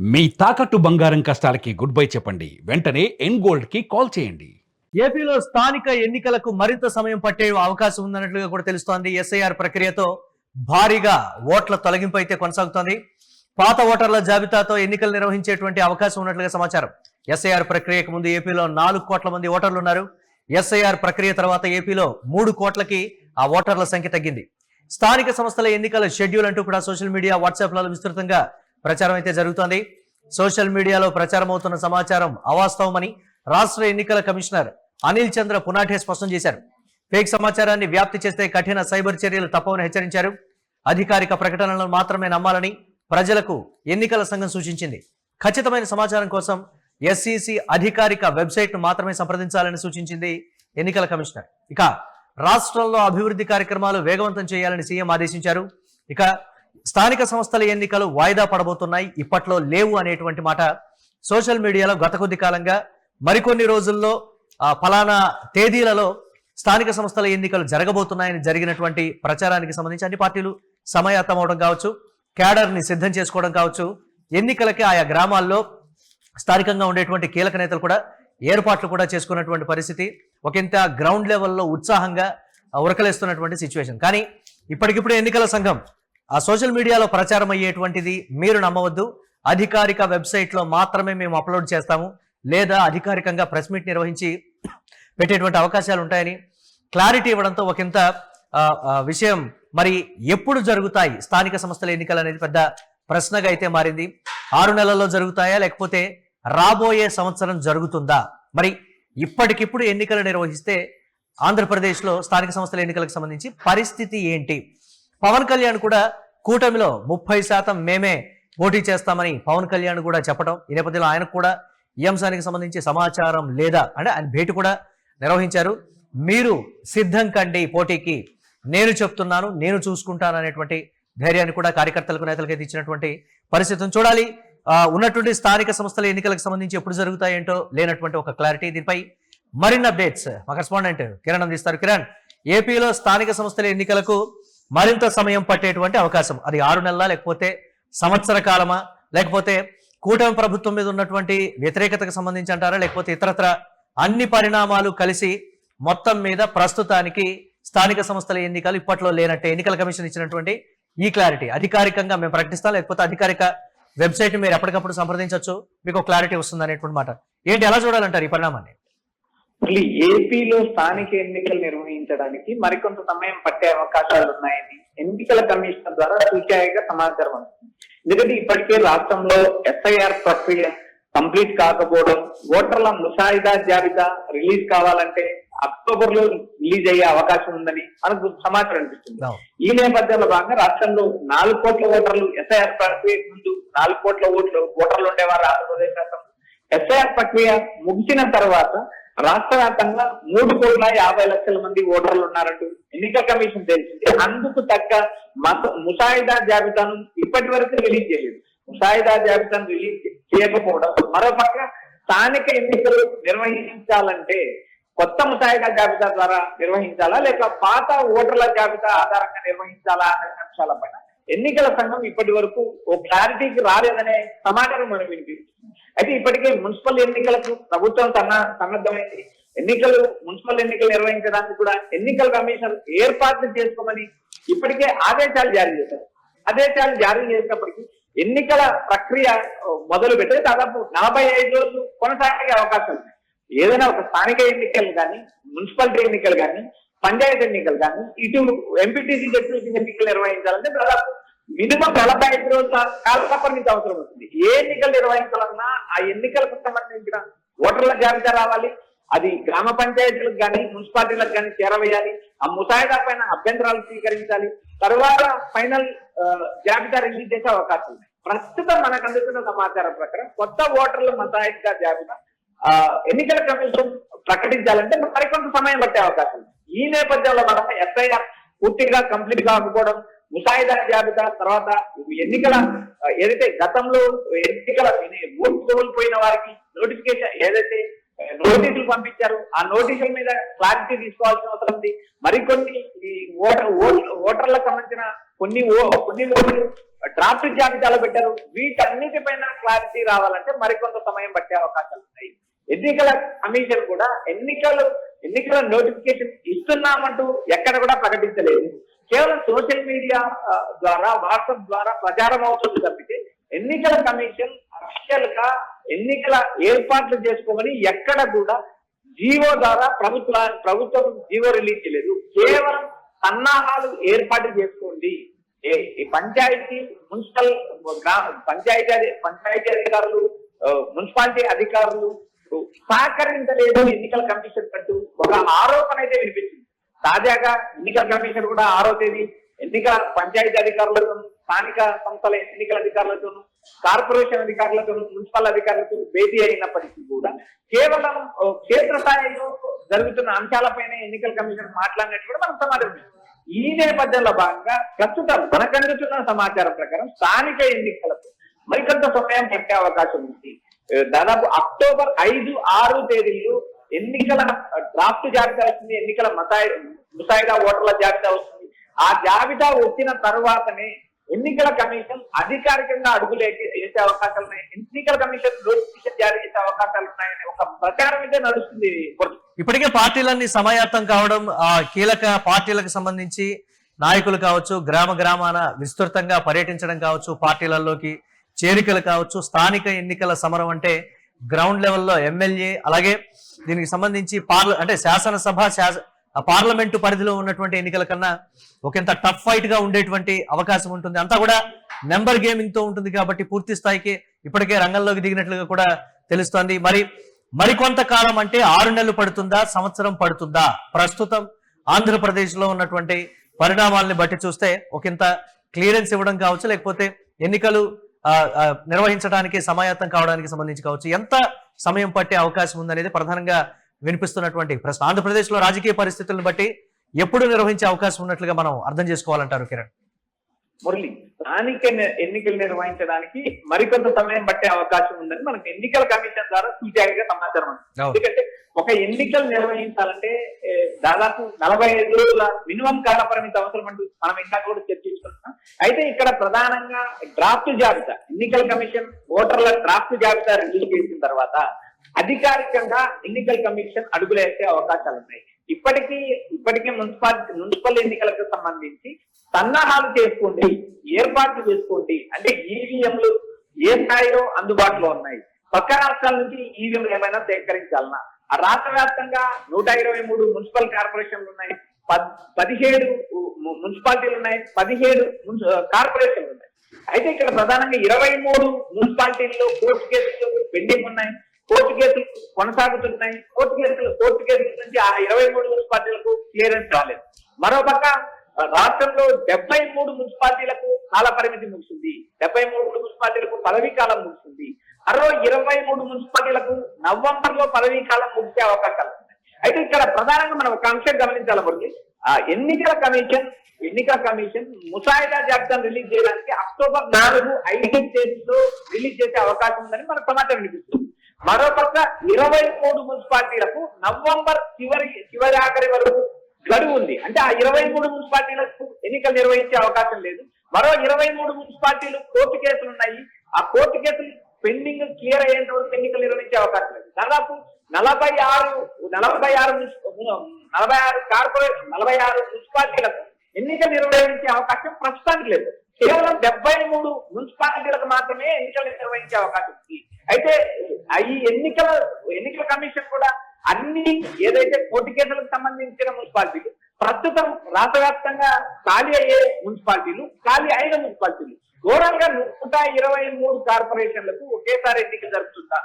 మీ తాకట్టు బంగారం కష్టాలకి good bye చెప్పండి. వెంటనే ఎన్ గోల్డ్ కి కాల్ చేయండి. ఏపీలో స్థానిక ఎన్నికలకు మరింత సమయం పట్టే అవకాశం ఉందన్నట్లుగా కూడా తెలుస్తోంది. ఎస్ఐఆర్ ప్రక్రియతో భారీగా ఓట్ల తొలగింపు అయితే కొనసాగుతోంది. పాత ఓటర్ల జాబితాతో ఎన్నికలు నిర్వహించేటువంటి అవకాశం ఉన్నట్లుగా సమాచారం. ఎస్ఐఆర్ ప్రక్రియకు ముందు ఏపీలో 4 కోట్ల మంది ఓటర్లు ఉన్నారు. ఎస్ఐఆర్ ప్రక్రియ తర్వాత ఏపీలో 3 కోట్లకి ఆ ఓటర్ల సంఖ్య తగ్గింది. స్థానిక సంస్థల ఎన్నికల షెడ్యూల్ అంటూ కూడా సోషల్ మీడియా, వాట్సాప్లలో విస్తృతంగా ప్రచారం అయితే జరుగుతోంది. సోషల్ మీడియాలో ప్రచారం అవుతున్న సమాచారం అవాస్తవమని రాష్ట్ర ఎన్నికల కమిషనర్ అనిల్ చంద్ర పునాఠే స్పష్టం చేశారు. ఫేక్ సమాచారాన్ని వ్యాప్తి చేస్తే కఠిన సైబర్ చర్యలు తప్పవని హెచ్చరించారు. అధికారిక ప్రకటనలను మాత్రమే నమ్మాలని ప్రజలకు ఎన్నికల సంఘం సూచించింది. ఖచ్చితమైన సమాచారం కోసం ఎస్ఈసి అధికారిక వెబ్సైట్ ను మాత్రమే సంప్రదించాలని సూచించింది ఎన్నికల కమిషనర్. ఇక రాష్ట్రంలో అభివృద్ధి కార్యక్రమాలు వేగవంతం చేయాలని సీఎం ఆదేశించారు. ఇక స్థానిక సంస్థల ఎన్నికలు వాయిదా పడబోతున్నాయి, ఇప్పట్లో లేవు అనేటువంటి మాట సోషల్ మీడియాలో గత కొద్ది కాలంగా మరికొన్ని రోజుల్లో ఫలానా తేదీలలో స్థానిక సంస్థల ఎన్నికలు జరగబోతున్నాయని జరిగినటువంటి ప్రచారానికి సంబంధించి అన్ని పార్టీలు సమాయత్తం అవడం కావచ్చు, క్యాడర్ని సిద్ధం చేసుకోవడం కావచ్చు, ఎన్నికలకి ఆయా గ్రామాల్లో స్థానికంగా ఉండేటువంటి కీలక నేతలు కూడా ఏర్పాట్లు కూడా చేసుకున్నటువంటి పరిస్థితి, ఒకంత గ్రౌండ్ లెవెల్లో ఉత్సాహంగా ఉరకలేస్తున్నటువంటి సిచ్యువేషన్. కానీ ఇప్పటికిప్పుడు ఎన్నికల సంఘం ఆ సోషల్ మీడియాలో ప్రచారం అయ్యేటువంటిది మీరు నమ్మవద్దు, అధికారిక వెబ్సైట్లో మాత్రమే మేము అప్లోడ్ చేస్తాము, లేదా అధికారికంగా ప్రెస్ మీట్ నిర్వహించి పెట్టేటువంటి అవకాశాలు ఉంటాయని క్లారిటీ ఇవ్వడంతో ఒకంత విషయం మరి ఎప్పుడు జరుగుతాయి స్థానిక సంస్థల ఎన్నికలు అనేది పెద్ద ప్రశ్నగా అయితే మారింది. 6 నెలల్లో జరుగుతాయా, లేకపోతే రాబోయే సంవత్సరం జరుగుతుందా? మరి ఇప్పటికిప్పుడు ఎన్నికలు నిర్వహిస్తే ఆంధ్రప్రదేశ్లో స్థానిక సంస్థల ఎన్నికలకు సంబంధించి పరిస్థితి ఏంటి? పవన్ కళ్యాణ్ కూడా కూటమిలో 30% మేమే పోటీ చేస్తామని పవన్ కళ్యాణ్ కూడా చెప్పడం, ఈ నేపథ్యంలో ఆయనకు కూడా ఈ అంశానికి సంబంధించి సమాచారం లేదా అంటే ఆయన భేటీ కూడా నిర్వహించారు. మీరు సిద్ధం కండి పోటీకి, నేను చెప్తున్నాను, నేను చూసుకుంటాను అనేటువంటి ధైర్యాన్ని కూడా కార్యకర్తలకు, నేతలకు ఇచ్చినటువంటి పరిస్థితిని చూడాలి. ఉన్నటువంటి స్థానిక సంస్థల ఎన్నికలకు సంబంధించి ఎప్పుడు జరుగుతాయేంటో లేనటువంటి ఒక క్లారిటీ. దీనిపై మరిన్ని అప్డేట్స్ మా కరెస్పాండెంట్ కిరణ్ అందిస్తారు. కిరణ్, ఏపీలో స్థానిక సంస్థల ఎన్నికలకు మరింత సమయం పట్టేటువంటి అవకాశం, అది 6 నెలల, లేకపోతే సంవత్సర కాలమా, లేకపోతే కూటమి ప్రభుత్వం మీద ఉన్నటువంటి వ్యతిరేకతకు సంబంధించి అంటారా, లేకపోతే ఇతరత్ర అన్ని పరిణామాలు కలిసి మొత్తం మీద ప్రస్తుతానికి స్థానిక సంస్థల ఎన్నికలు ఇప్పట్లో లేనట్టే ఎన్నికల కమిషన్ ఇచ్చినటువంటి ఈ క్లారిటీ, అధికారికంగా మేము ప్రకటిస్తాం, లేకపోతే అధికారిక వెబ్సైట్ మీరు ఎప్పటికప్పుడు సంప్రదించవచ్చు, మీకు క్లారిటీ వస్తుంది అనేటువంటి మాట ఏంటి, ఎలా చూడాలంటారు ఈ పరిణామాన్ని? మళ్ళీ ఏపీలో స్థానిక ఎన్నికలు నిర్వహించడానికి మరికొంత సమయం పట్టే అవకాశాలు ఉన్నాయని ఎన్నికల కమిషన్ ద్వారా సూచాయిగా సమాచారం అందుతుంది. ఎందుకంటే ఇప్పటికే రాష్ట్రంలో ఎస్ఐఆర్ ప్రక్రియ కంప్లీట్ కాకపోవడం, ఓటర్ల ముసాయిదా జాబితా రిలీజ్ కావాలంటే అక్టోబర్ లో రిలీజ్ అయ్యే అవకాశం ఉందని మనకు సమాచారం అనిపిస్తుంది. ఈ నేపథ్యంలో భాగంగా రాష్ట్రంలో 4 కోట్ల ఓటర్లు ఎస్ఐఆర్ ప్రక్రియ ముందు 4 కోట్ల ఓటర్లు ఉండేవారు ఆంధ్రప్రదేశ్ రాష్ట్రంలో. ఎస్ఐఆర్ ప్రక్రియ ముగిసిన తర్వాత రాష్ట్ర వ్యాప్తంగా 3,50,00,000 మంది ఓటర్లు ఉన్నారంటూ ఎన్నికల కమిషన్ తెలిసింది. అందుకు తగ్గ ముసాయిదా జాబితాను ఇప్పటి వరకు రిలీజ్ చేయలేదు. ముసాయిదా జాబితాను రిలీజ్ చేయకపోవడం, మరోపక్క స్థానిక ఎన్నికలు నిర్వహించాలంటే కొత్త ముసాయిదా జాబితా ద్వారా నిర్వహించాలా, లేక పాత ఓటర్ల జాబితా ఆధారంగా నిర్వహించాలా అనే అంశాలపైన ఎన్నికల సంఘం ఇప్పటి వరకు ఓ క్లారిటీకి రాలేదనే సమాచారం మనం వినిపిస్తుంది. అయితే ఇప్పటికే మున్సిపల్ ఎన్నికలకు ప్రభుత్వం సన్నద్ధమైంది. మున్సిపల్ ఎన్నికలు నిర్వహించడానికి కూడా ఎన్నికల కమిషన్ ఏర్పాట్లు చేసుకోమని ఇప్పటికే ఆదేశాలు జారీ చేశారు. ఆదేశాలు జారీ చేసినప్పటికీ ఎన్నికల ప్రక్రియ మొదలు పెడితే దాదాపు 45 రోజులు కొనసాగే అవకాశం ఉంది. ఏదైనా ఒక స్థానిక ఎన్నికలు కానీ, మున్సిపాలిటీ ఎన్నికలు కానీ, పంచాయతీ ఎన్నికలు కానీ, ఇటు ఎంపీటీసీ జడ్పీటీసీ ఎన్నికలు నిర్వహించాలంటే దాదాపు మినిమం 45 రోజుల కాలపరిమితి అవసరం అవుతుంది. ఏ ఎన్నికలు నిర్వహించాలన్నా ఆ ఎన్నికలకు సంబంధించిన ఓటర్ల జాబితా రావాలి, అది గ్రామ పంచాయతీలకు కానీ మున్సిపాలిటీలకు కానీ చేరవేయాలి, ఆ ముసాయిదా పైన అభ్యంతరాలు స్వీకరించాలి, తర్వాత ఫైనల్ జాబితా రిలీజ్ చేసే అవకాశం ఉంది. ప్రస్తుతం మనకు అందుతున్న సమాచారం ప్రకారం కొత్త ఓటర్ల ముసాయిదా జాబితా ఎన్నికల కమిషన్ ప్రకటించాలంటే మరికొంత సమయం పట్టే అవకాశం ఉంది. ఈ నేపథ్యంలో మనం ఎస్ఐఆర్ పూర్తిగా కంప్లీట్ కాకపోవడం, ముసాయిదా జాబితా తర్వాత ఎన్నికల ఏదైతే గతంలో ఎన్నికల ఓటు కోల్పోయిన వారికి నోటిఫికేషన్ ఏదైతే నోటీసులు పంపించారు. ఆ నోటీసుల మీద క్లారిటీ తీసుకోవాల్సిన అవసరం ఉంది. మరికొన్ని ఈ ఓటర్లకు సంబంధించిన కొన్ని ఓట్లు డ్రాఫ్ట్ జాబితాలో పెట్టారు. వీటన్నిటిపైన క్లారిటీ రావాలంటే మరికొంత సమయం పట్టే అవకాశాలు ఉన్నాయి. ఎన్నికల కమిషన్ కూడా ఎన్నికల నోటిఫికేషన్ ఇస్తున్నామంటూ ఎక్కడ కూడా ప్రకటించలేదు. కేవలం సోషల్ మీడియా ద్వారా, వాట్సాప్ ద్వారా ప్రచారం అవుతుంది తప్పితే ఎన్నికల కమిషన్ అఫీషియల్ గా ఎన్నికల ఏర్పాట్లు చేసుకోమని ఎక్కడ కూడా జీవో ద్వారా ప్రభుత్వం జీవో రిలీజ్ చేయలేదు. కేవలం సన్నాహాలు ఏర్పాటు చేసుకోండి, ఈ పంచాయతీ మున్సిపల్ పంచాయతీ అధికారులు, మున్సిపాలిటీ అధికారులు సహకరించలేదు ఎన్నికల కమిషన్ అంటూ ఒక ఆరోపణ అయితే వినిపించింది. తాజాగా ఎన్నికల కమిషన్ కూడా 6వ తేదీ ఎన్నికల పంచాయతీ అధికారులతో, స్థానిక సంస్థల ఎన్నికల అధికారులతో, కార్పొరేషన్ అధికారులతో, మున్సిపల్ అధికారులతో భేటీ అయినప్పటికీ కూడా కేవలం క్షేత్రస్థాయిలో జరుగుతున్న అంశాలపైన ఎన్నికల కమిషన్ మాట్లాడినట్టు కూడా మనకు సమాచారం. ఈ నేపథ్యంలో భాగంగా ప్రస్తుతం మనకు అందుతున్న సమాచారం ప్రకారం స్థానిక ఎన్నికలకు మరికొంత సమయం పట్టే అవకాశం ఉంది. దాదాపు అక్టోబర్ 5, 6 తేదీలు ఎన్నికల డ్రాఫ్ట్ జాబితా వస్తుంది, ఎన్నికల ముసాయిదా ఓటర్ల జాబితా వస్తుంది. ఆ జాబితా వచ్చిన తర్వాతనే ఎన్నికల కమిషన్ అధికారికంగా వేసే అవకాశాలు ఉన్నాయి, ఎన్నికల కమిషన్ నోటిఫికేషన్ జారీ చేసే అవకాశాలు ఉన్నాయని ఒక ప్రచారం అయితే నడుస్తుంది. ఇప్పటికే పార్టీలన్నీ సమాయత్తం కావడం, కీలక పార్టీలకు సంబంధించి నాయకులు కావచ్చు, గ్రామాన విస్తృతంగా పర్యటించడం కావచ్చు, పార్టీలలోకి చేరికలు కావచ్చు. స్థానిక ఎన్నికల సమరం అంటే గ్రౌండ్ లెవెల్లో ఎమ్మెల్యే, అలాగే దీనికి సంబంధించి శాసనసభ, పార్లమెంటు పరిధిలో ఉన్నటువంటి ఎన్నికల కన్నా ఒకంత టఫ్ ఫైట్ గా ఉండేటువంటి అవకాశం ఉంటుంది. అంతా కూడా నెంబర్ గేమింగ్ తో ఉంటుంది కాబట్టి పూర్తి స్థాయికి ఇప్పటికే రంగంలోకి దిగినట్లుగా కూడా తెలుస్తోంది. మరికొంత కాలం అంటే 6 నెలలు పడుతుందా, సంవత్సరం పడుతుందా? ప్రస్తుతం ఆంధ్రప్రదేశ్ లో ఉన్నటువంటి పరిణామాలని బట్టి చూస్తే ఒకంత క్లియరెన్స్ ఇవ్వడం కావచ్చు, లేకపోతే ఎన్నికలు నిర్వహించడానికి సమాయత్తం కావడానికి సంబంధించి కావచ్చు, ఎంత సమయం పట్టే అవకాశం ఉందనేది ప్రధానంగా వినిపిస్తున్నటువంటి ప్రశ్న. ఆంధ్రప్రదేశ్ లో రాజకీయ పరిస్థితులను బట్టి ఎప్పుడు నిర్వహించే అవకాశం ఉన్నట్లుగా మనం అర్థం చేసుకోవాలంటారు కిరణ్? మురళి, స్థానిక ఎన్నికలు నిర్వహించడానికి మరికొంత సమయం పట్టే అవకాశం ఉందని మనకు ఎన్నికల కమిషన్ ద్వారా సూచనగా సమాచారం ఉంది. ఎందుకంటే ఒక ఎన్నికలు నిర్వహించాలంటే దాదాపు 45 రోజుల మినిమం కాల పరిమితి అవసరం అంటూ మనం ఇంకా కూడా చర్చించుకుంటున్నాం. అయితే ఇక్కడ ప్రధానంగా డ్రాఫ్ట్ జాబితా, ఎన్నికల కమిషన్ ఓటర్ల డ్రాఫ్ట్ జాబితా రిలీజ్ చేసిన తర్వాత అధికారికంగా ఎన్నికల కమిషన్ అడుగులేసే అవకాశాలు ఉన్నాయి. ఇప్పటికే మున్సిపల్ ఎన్నికలకు సంబంధించి సన్నాహాలు చేసుకోండి, ఏర్పాట్లు చేసుకోండి అంటే ఈవీఎంలు ఏ స్థాయిలో అందుబాటులో ఉన్నాయి, పక్క రాష్ట్రాల నుంచి ఈవీఎంలు ఏమైనా సేకరించాలన్నా, ఆ రాష్ట్ర వ్యాప్తంగా 123 మున్సిపల్ కార్పొరేషన్లు ఉన్నాయి, 17 మున్సిపాలిటీలు ఉన్నాయి, 17 కార్పొరేషన్లు ఉన్నాయి. అయితే ఇక్కడ ప్రధానంగా 23 మున్సిపాలిటీల్లో కోర్టు కేసులు పెండింగ్ ఉన్నాయి, కోర్టు కేసులు కొనసాగుతున్నాయి. కోర్టు కేసుల నుంచి ఆ 23 మున్సిపాలిటీలకు క్లియరెన్స్ రాలేదు. మరోపక్క రాష్ట్రంలో 73 మున్సిపాలిటీలకు కాల పరిమితి ముగిసింది, 73 మున్సిపాలిటీలకు పదవీ కాలం ముగిసింది. మరో 23 మున్సిపాలిటీలకు నవంబర్ లో పదవీ కాలం ముగిసే అవకాశాలు ఉన్నాయి. అయితే ఇక్కడ ప్రధానంగా మనం ఒక అంశం గమనించాలనుకుంటే ఎన్నికల కమిషన్ ముసాయిదా జాబితాను రిలీజ్ చేయడానికి అక్టోబర్ 4, 5 తేదీలో రిలీజ్ చేసే అవకాశం ఉందని మనకు సమాచారం వినిపిస్తుంది. మరోపక్క 23 మున్సిపాలిటీలకు నవంబర్ చివరి ఆఖరి వరకు గడువు ఉంది. అంటే ఆ 23 మున్సిపాలిటీలకు ఎన్నికలు నిర్వహించే అవకాశం లేదు. మరో 23 మున్సిపాలిటీలు కోర్టు కేసులు ఉన్నాయి. ఆ కోర్టు కేసులు పెండింగ్ క్లియర్ అయ్యేంత వరకు ఎన్నికలు నిర్వహించే అవకాశం లేదు. దాదాపు 46 మున్సిపాలిటీలకు ఎన్నికలు నిర్వహించే అవకాశం ప్రస్తుతానికి లేదు. కేవలం 73 మున్సిపాలిటీలకు మాత్రమే ఎన్నికలు నిర్వహించే అవకాశం ఉంది. అయితే ఈ ఎన్నికల కమిషన్ కూడా అన్ని ఏదైతే కోర్టు కేసులకు సంబంధించిన మున్సిపాలిటీలు, ప్రస్తుతం రాష్ట్ర వ్యాప్తంగా ఖాళీ అయ్యే మున్సిపాలిటీలు, ఖాళీ అయిన మున్సిపాలిటీలు, ఓవరాల్ గా 123 కార్పొరేషన్లకు ఒకేసారి ఎన్నికలు జరుగుతుందా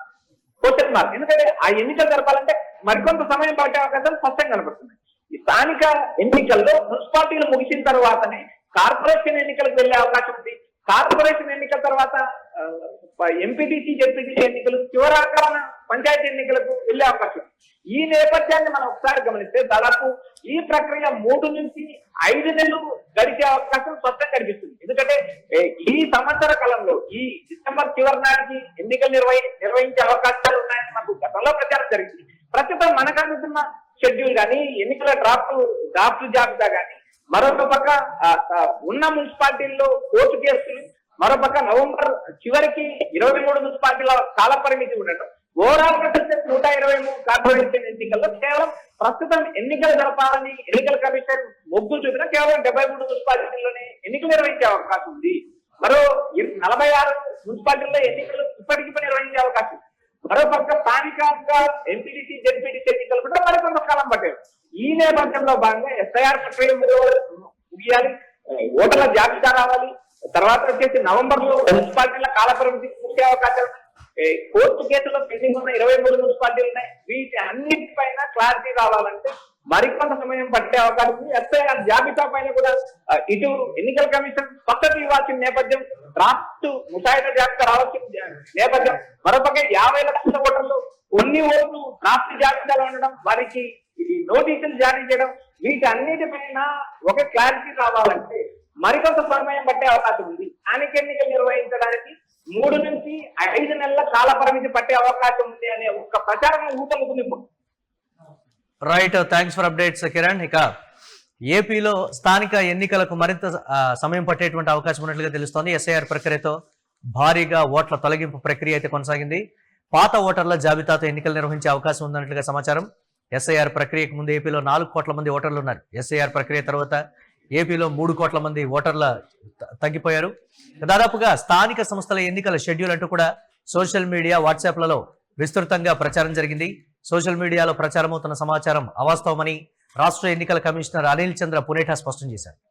క్వశ్చన్ మార్క్. ఎందుకంటే ఆ ఎన్నికలు జరపాలంటే మరికొంత సమయం పట్టే అవకాశాలు స్పష్టంగా కనబడుతున్నాయి. ఈ స్థానిక ఎన్నికల్లో మున్సిపాలిటీలు ముగిసిన తర్వాతనే కార్పొరేషన్ ఎన్నికలకు వెళ్లే అవకాశం ఉంది. కార్పొరేషన్ ఎన్నికల తర్వాత ఎంపీటీసీ, జెడ్పీటీసీ ఎన్నికలు, చివరాఖరణ పంచాయతీ ఎన్నికలకు వెళ్లే అవకాశం. ఈ నేపథ్యాన్ని మనం ఒకసారి గమనిస్తే దాదాపు ఈ ప్రక్రియ 3 నుంచి 5 నెలలు గడిచే అవకాశం స్పష్టంగా కనిపిస్తుంది. ఎందుకంటే ఈ సంవత్సర కాలంలో ఈ డిసెంబర్ చివరి నాటికి ఎన్నికలు నిర్వహించే అవకాశాలు ఉన్నాయని మనకు గతంలో ప్రచారం జరిగింది. ప్రస్తుతం మనకు అందుతున్న షెడ్యూల్ కానీ ఎన్నికల డ్రాఫ్ట్ జాబితా కానీ మరొక పక్క ఉన్న మున్సిపాలిటీల్లో కోర్టు కేసులు, మరోపక్క నవంబర్ చివరికి 23 మున్సిపాలిటీల కాల పరిమితి ఉండటం, ఓవరాల్ గా చూస్తే 123 కార్పొరేషన్ ఎన్నికల్లో కేవలం ప్రస్తుతం ఎన్నికలు జరపాలని ఎన్నికల కమిషన్ మొగ్గు చూపిన కేవలం 73 మున్సిపాలిటీల్లోనే ఎన్నికలు నిర్వహించే అవకాశం ఉంది. మరో 46 మున్సిపాలిటీల్లో ఎన్నికలు ఇప్పటికిప్పుడు నిర్వహించే అవకాశం ఉంది. మరోపక్క స్థానికంగా ఎంపీటీసీ జెడ్పీటీసీ ఎన్నికలు కూడా మరికొంత కాలం పట్టారు. ఈ నేపథ్యంలో భాగంగా ఎస్ఐఆర్ ప్రక్రియ ముగియాలి, ఓటర్ల జాబితా రావాలి, తర్వాత వచ్చేసి నవంబర్ లో మున్సిపాలిటీల కాల పరిమితి ముఖ్య అవకాశాలు, కోర్టు కేసులో పెండింగ్ ఉన్న 23 మున్సిపాలిటీలు ఉన్నాయి. వీటి అన్నిటిపైన క్లారిటీ రావాలంటే మరికొంత సమయం పట్టే అవకాశం ఉంది. ఎస్ఐఆర్ జాబితా పైన కూడా ఇటు ఎన్నికల కమిషన్ స్పష్టత ఇవ్వాల్సిన నేపథ్యం, డ్రాఫ్ట్ ముసాయిదా జాబితా రావాల్సిన నేపథ్యం, మరోపక్క 50 లక్షల ఓటర్లు కొన్ని ఓట్లు డ్రాఫ్ట్ జాబితాలో ఉండడం, వారికి నోటీసులు జారీ చేయడం, వీటి అన్నిటిపైన ఒక క్లారిటీ రావాలంటే మరికొంత సమయం పట్టే అవకాశం ఉంది. స్థానిక ఎన్నికలు నిర్వహించడానికి 3 నుంచి 5 నెలల కాల పరిమితి పట్టే అవకాశం ఉంది అనే ఒక ప్రచారం ఊతలుతుంది. Right, thanks for updates Kiran. ఇక ఏపీలో స్థానిక ఎన్నికలకు మరింత సమయం పట్టేటువంటి అవకాశం ఉన్నట్లుగా తెలుస్తోంది. ఎస్ఐఆర్ ప్రక్రియతో భారీగా ఓట్ల తొలగింపు ప్రక్రియ అయితే కొనసాగింది. పాత ఓటర్ల జాబితాతో ఎన్నికలు నిర్వహించే అవకాశం ఉందన్నట్లుగా సమాచారం. ఎస్ఐఆర్ ప్రక్రియకు ముందు ఏపీలో 4 కోట్ల మంది ఓటర్లు ఉన్నారు. ఎస్ఐఆర్ ప్రక్రియ తర్వాత ఏపీలో 3 కోట్ల మంది ఓటర్ల తగ్గిపోయారు. దాదాపుగా స్థానిక సంస్థల ఎన్నికల షెడ్యూల్ అంటూ కూడా సోషల్ మీడియా, వాట్సాప్లలో విస్తృతంగా ప్రచారం జరిగింది. సోషల్ మీడియాలో ప్రచారమవుతున్న సమాచారం అవాస్తవమని రాష్ట్ర ఎన్నికల కమిషనర్ అనిల్ చంద్ర పునేఠా స్పష్టం చేశారు.